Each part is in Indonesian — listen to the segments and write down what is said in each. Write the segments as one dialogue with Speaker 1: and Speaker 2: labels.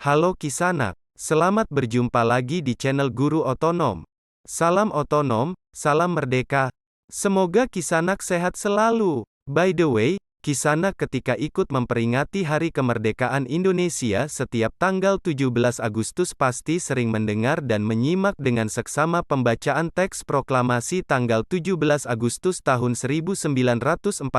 Speaker 1: Halo Kisanak, selamat berjumpa lagi di channel Guru Otonom. Salam otonom, salam merdeka. Semoga Kisanak sehat selalu. By the way, Kisanak ketika ikut memperingati Hari Kemerdekaan Indonesia setiap tanggal 17 Agustus pasti sering mendengar dan menyimak dengan seksama pembacaan teks proklamasi tanggal 17 Agustus tahun 1945.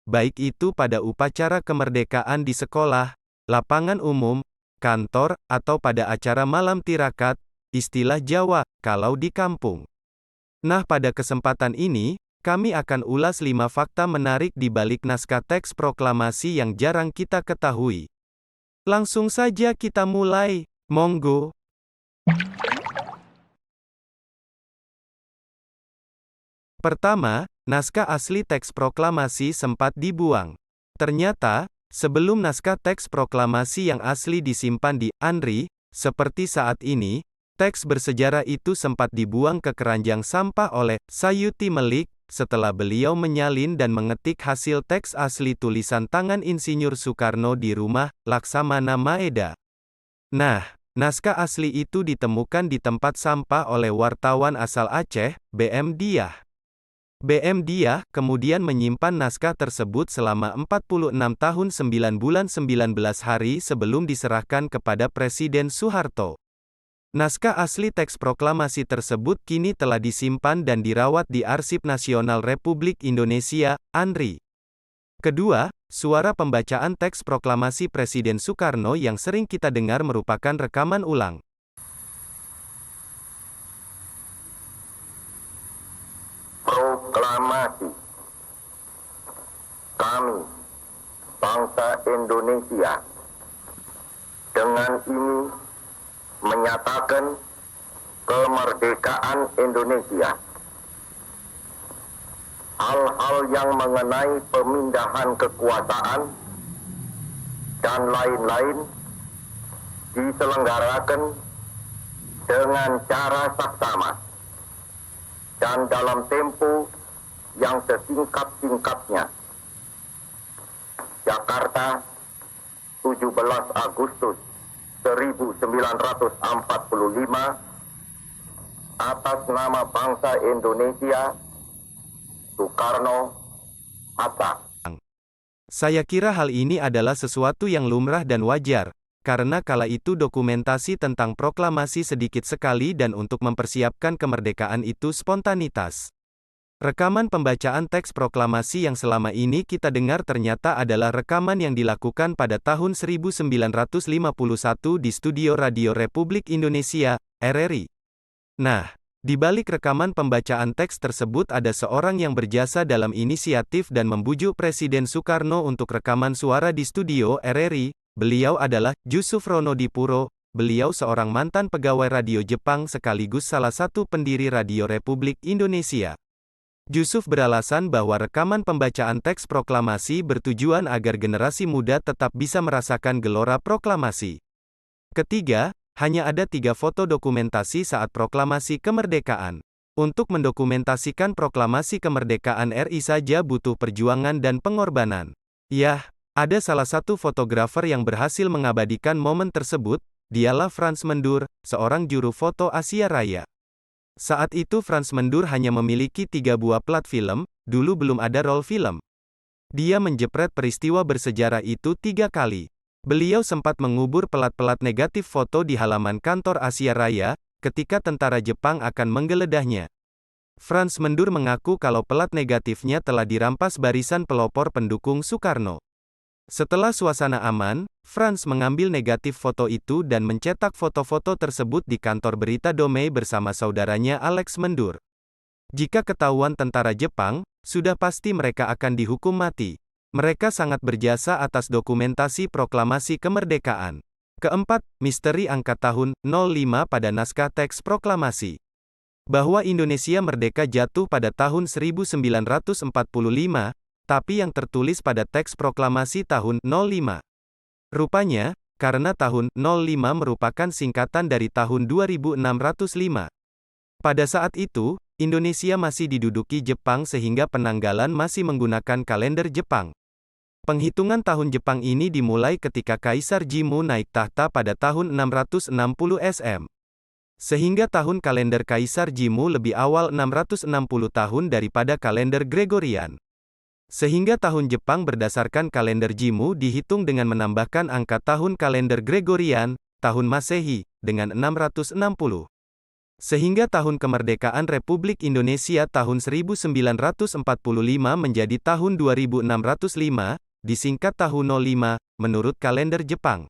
Speaker 1: Baik itu pada upacara kemerdekaan di sekolah, lapangan umum, kantor, atau pada acara malam tirakat, istilah Jawa, kalau di kampung. Nah, pada kesempatan ini, kami akan ulas 5 fakta menarik di balik naskah teks proklamasi yang jarang kita ketahui. Langsung saja kita mulai, monggo. Pertama, naskah asli teks proklamasi sempat dibuang. Ternyata, sebelum naskah teks proklamasi yang asli disimpan di ANRI, seperti saat ini, teks bersejarah itu sempat dibuang ke keranjang sampah oleh Sayuti Melik, setelah beliau menyalin dan mengetik hasil teks asli tulisan tangan Insinyur Soekarno di rumah Laksamana Maeda. Nah, naskah asli itu ditemukan di tempat sampah oleh wartawan asal Aceh, BM Diah. BM Diah kemudian menyimpan naskah tersebut selama 46 tahun 9 bulan 19 hari sebelum diserahkan kepada Presiden Soeharto. Naskah asli teks proklamasi tersebut kini telah disimpan dan dirawat di Arsip Nasional Republik Indonesia, ANRI. Kedua, suara pembacaan teks proklamasi Presiden Soekarno yang sering kita dengar merupakan rekaman ulang.
Speaker 2: Proklamasi. Kami, bangsa Indonesia, dengan ini menyatakan kemerdekaan Indonesia. Hal-hal yang mengenai pemindahan kekuasaan dan lain-lain diselenggarakan dengan cara saksama dan dalam tempo yang sesingkat-singkatnya. Jakarta, 17 Agustus 1945, atas nama bangsa Indonesia, Soekarno, Hatta.
Speaker 1: Saya kira hal ini adalah sesuatu yang lumrah dan wajar, karena kala itu dokumentasi tentang proklamasi sedikit sekali dan untuk mempersiapkan kemerdekaan itu spontanitas. Rekaman pembacaan teks proklamasi yang selama ini kita dengar ternyata adalah rekaman yang dilakukan pada tahun 1951 di Studio Radio Republik Indonesia, RRI. Nah, di balik rekaman pembacaan teks tersebut ada seorang yang berjasa dalam inisiatif dan membujuk Presiden Soekarno untuk rekaman suara di studio RRI. Beliau adalah Jusuf Ronodipuro. Beliau seorang mantan pegawai radio Jepang sekaligus salah satu pendiri Radio Republik Indonesia. Jusuf beralasan bahwa rekaman pembacaan teks proklamasi bertujuan agar generasi muda tetap bisa merasakan gelora proklamasi. Ketiga, hanya ada 3 foto dokumentasi saat proklamasi kemerdekaan. Untuk mendokumentasikan proklamasi kemerdekaan RI saja butuh perjuangan dan pengorbanan. Yah, ada salah satu fotografer yang berhasil mengabadikan momen tersebut, dialah Frans Mendur, seorang juru foto Asia Raya. Saat itu Frans Mendur hanya memiliki 3 buah plat film, dulu belum ada roll film. Dia menjepret peristiwa bersejarah itu 3 kali. Beliau sempat mengubur pelat-pelat negatif foto di halaman kantor Asia Raya, ketika tentara Jepang akan menggeledahnya. Frans Mendur mengaku kalau pelat negatifnya telah dirampas barisan pelopor pendukung Soekarno. Setelah suasana aman, Frans mengambil negatif foto itu dan mencetak foto-foto tersebut di kantor berita Domei bersama saudaranya Alex Mendur. Jika ketahuan tentara Jepang, sudah pasti mereka akan dihukum mati. Mereka sangat berjasa atas dokumentasi proklamasi kemerdekaan. Keempat, misteri angka tahun 05 pada naskah teks proklamasi. Bahwa Indonesia merdeka jatuh pada tahun 1945, tapi yang tertulis pada teks proklamasi tahun 05. Rupanya, karena tahun 05 merupakan singkatan dari tahun 2605. Pada saat itu, Indonesia masih diduduki Jepang sehingga penanggalan masih menggunakan kalender Jepang. Penghitungan tahun Jepang ini dimulai ketika Kaisar Jimmu naik tahta pada tahun 660 SM. Sehingga tahun kalender Kaisar Jimmu lebih awal 660 tahun daripada kalender Gregorian. Sehingga tahun Jepang berdasarkan kalender Jimmu dihitung dengan menambahkan angka tahun kalender Gregorian, tahun Masehi, dengan 660. Sehingga tahun kemerdekaan Republik Indonesia tahun 1945 menjadi tahun 2605, disingkat tahun 05, menurut kalender Jepang.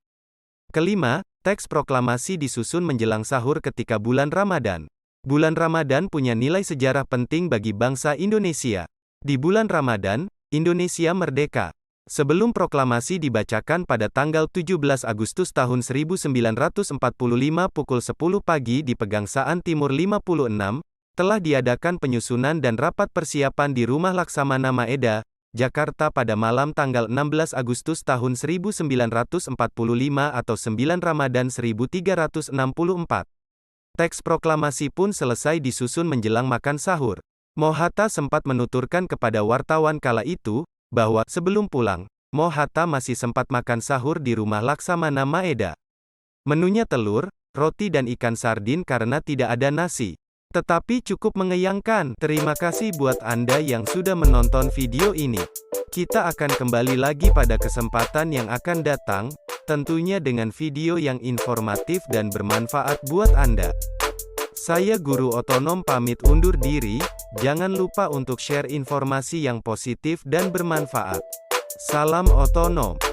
Speaker 1: Kelima, teks proklamasi disusun menjelang sahur ketika bulan Ramadan. Bulan Ramadan punya nilai sejarah penting bagi bangsa Indonesia. Di bulan Ramadan, Indonesia merdeka. Sebelum proklamasi dibacakan pada tanggal 17 Agustus tahun 1945 pukul 10 pagi di Pegangsaan Timur 56, telah diadakan penyusunan dan rapat persiapan di Rumah Laksamana Maeda, Jakarta pada malam tanggal 16 Agustus tahun 1945 atau 9 Ramadan 1364. Teks proklamasi pun selesai disusun menjelang makan sahur. Mohatta sempat menuturkan kepada wartawan kala itu, bahwa sebelum pulang, Mohatta masih sempat makan sahur di Rumah Laksamana Maeda. Menunya telur, roti dan ikan sardin karena tidak ada nasi. Tetapi cukup mengenyangkan. Terima kasih buat Anda yang sudah menonton video ini. Kita akan kembali lagi pada kesempatan yang akan datang, tentunya dengan video yang informatif dan bermanfaat buat Anda. Saya Guru Otonom pamit undur diri, jangan lupa untuk share informasi yang positif dan bermanfaat. Salam otonom.